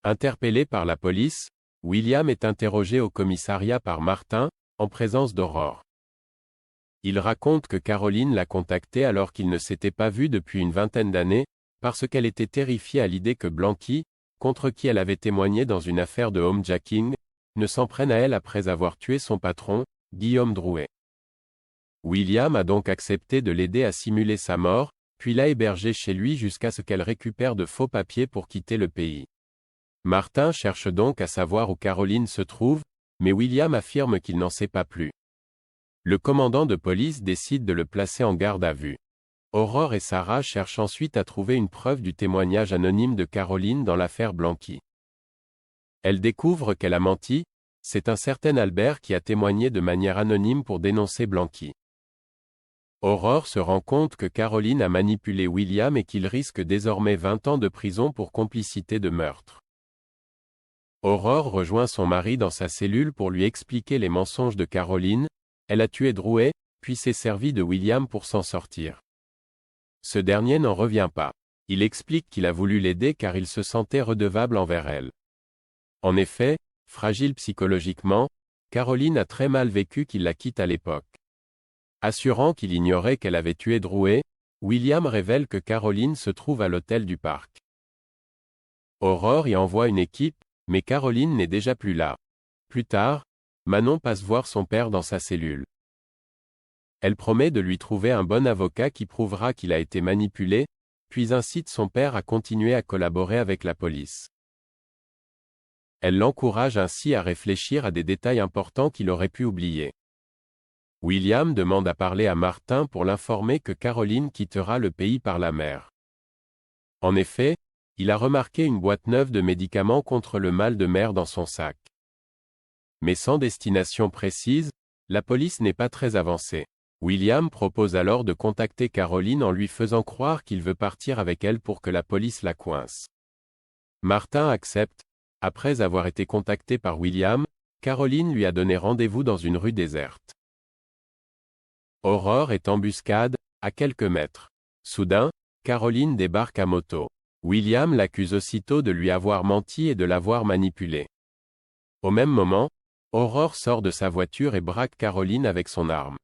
Interpellé par la police, William est interrogé au commissariat par Martin, en présence d'Aurore. Il raconte que Caroline l'a contacté alors qu'il ne s'était pas vu depuis une vingtaine d'années, parce qu'elle était terrifiée à l'idée que Blanqui, contre qui elle avait témoigné dans une affaire de homejacking, ne s'en prenne à elle après avoir tué son patron, Guillaume Drouet. William a donc accepté de l'aider à simuler sa mort, puis l'a hébergée chez lui jusqu'à ce qu'elle récupère de faux papiers pour quitter le pays. Martin cherche donc à savoir où Caroline se trouve, mais William affirme qu'il n'en sait pas plus. Le commandant de police décide de le placer en garde à vue. Aurore et Sarah cherchent ensuite à trouver une preuve du témoignage anonyme de Caroline dans l'affaire Blanqui. Elles découvrent qu'elle a menti, c'est un certain Albert qui a témoigné de manière anonyme pour dénoncer Blanqui. Aurore se rend compte que Caroline a manipulé William et qu'il risque désormais 20 ans de prison pour complicité de meurtre. Aurore rejoint son mari dans sa cellule pour lui expliquer les mensonges de Caroline. Elle a tué Drouet, puis s'est servi de William pour s'en sortir. Ce dernier n'en revient pas. Il explique qu'il a voulu l'aider car il se sentait redevable envers elle. En effet, fragile psychologiquement, Caroline a très mal vécu qu'il la quitte à l'époque. Assurant qu'il ignorait qu'elle avait tué Drouet, William révèle que Caroline se trouve à l'hôtel du parc. Aurore y envoie une équipe, mais Caroline n'est déjà plus là. Plus tard, Manon passe voir son père dans sa cellule. Elle promet de lui trouver un bon avocat qui prouvera qu'il a été manipulé, puis incite son père à continuer à collaborer avec la police. Elle l'encourage ainsi à réfléchir à des détails importants qu'il aurait pu oublier. William demande à parler à Martin pour l'informer que Caroline quittera le pays par la mer. En effet, il a remarqué une boîte neuve de médicaments contre le mal de mer dans son sac. Mais sans destination précise, la police n'est pas très avancée. William propose alors de contacter Caroline en lui faisant croire qu'il veut partir avec elle pour que la police la coince. Martin accepte. Après avoir été contacté par William, Caroline lui a donné rendez-vous dans une rue déserte. Aurore est embuscade, à quelques mètres. Soudain, Caroline débarque à moto. William l'accuse aussitôt de lui avoir menti et de l'avoir manipulé. Au même moment, Aurore sort de sa voiture et braque Caroline avec son arme.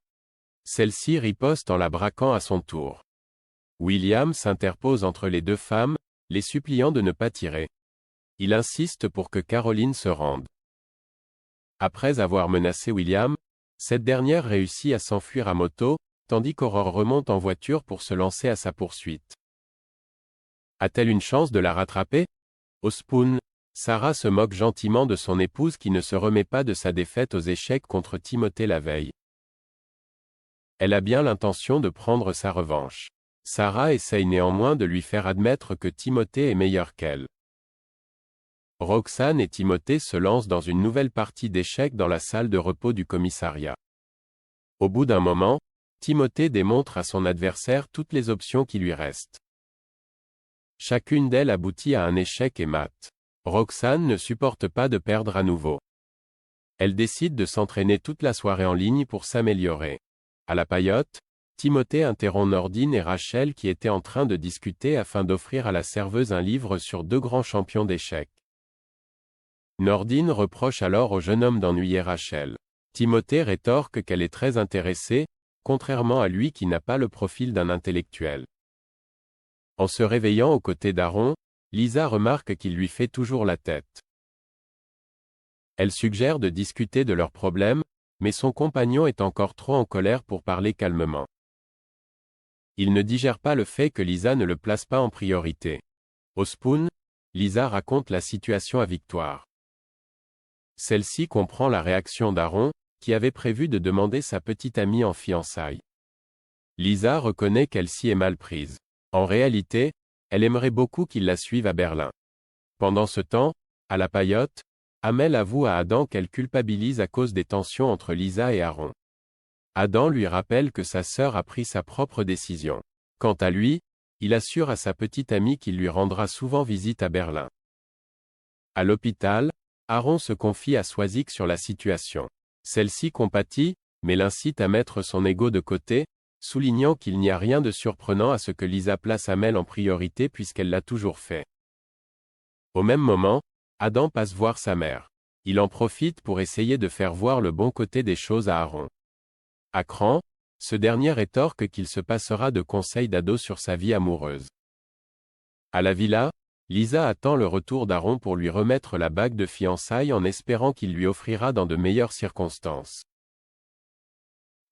Celle-ci riposte en la braquant à son tour. William s'interpose entre les deux femmes, les suppliant de ne pas tirer. Il insiste pour que Caroline se rende. Après avoir menacé William, cette dernière réussit à s'enfuir à moto, tandis qu'Aurore remonte en voiture pour se lancer à sa poursuite. A-t-elle une chance de la rattraper? Au spoon, Sarah se moque gentiment de son épouse qui ne se remet pas de sa défaite aux échecs contre Timothée la veille. Elle a bien l'intention de prendre sa revanche. Sarah essaye néanmoins de lui faire admettre que Timothée est meilleur qu'elle. Roxane et Timothée se lancent dans une nouvelle partie d'échecs dans la salle de repos du commissariat. Au bout d'un moment, Timothée démontre à son adversaire toutes les options qui lui restent. Chacune d'elles aboutit à un échec et mat. Roxane ne supporte pas de perdre à nouveau. Elle décide de s'entraîner toute la soirée en ligne pour s'améliorer. À la paillote, Timothée interrompt Nordine et Rachel qui étaient en train de discuter afin d'offrir à la serveuse un livre sur deux grands champions d'échecs. Nordine reproche alors au jeune homme d'ennuyer Rachel. Timothée rétorque qu'elle est très intéressée, contrairement à lui qui n'a pas le profil d'un intellectuel. En se réveillant aux côtés d'Aaron, Lisa remarque qu'il lui fait toujours la tête. Elle suggère de discuter de leurs problèmes, mais son compagnon est encore trop en colère pour parler calmement. Il ne digère pas le fait que Lisa ne le place pas en priorité. Au spoon, Lisa raconte la situation à Victoire. Celle-ci comprend la réaction d'Aaron, qui avait prévu de demander sa petite amie en fiançailles. Lisa reconnaît qu'elle s'y est mal prise. En réalité, elle aimerait beaucoup qu'il la suive à Berlin. Pendant ce temps, à la paillote, Amel avoue à Adam qu'elle culpabilise à cause des tensions entre Lisa et Aaron. Adam lui rappelle que sa sœur a pris sa propre décision. Quant à lui, il assure à sa petite amie qu'il lui rendra souvent visite à Berlin. À l'hôpital, Aaron se confie à Swazik sur la situation. Celle-ci compatit, mais l'incite à mettre son ego de côté, soulignant qu'il n'y a rien de surprenant à ce que Lisa place Amel en priorité puisqu'elle l'a toujours fait. Au même moment, Adam passe voir sa mère. Il en profite pour essayer de faire voir le bon côté des choses à Aaron. À cran, ce dernier rétorque qu'il se passera de conseils d'ado sur sa vie amoureuse. À la villa, Lisa attend le retour d'Aaron pour lui remettre la bague de fiançailles en espérant qu'il lui offrira dans de meilleures circonstances.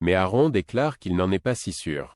Mais Aaron déclare qu'il n'en est pas si sûr.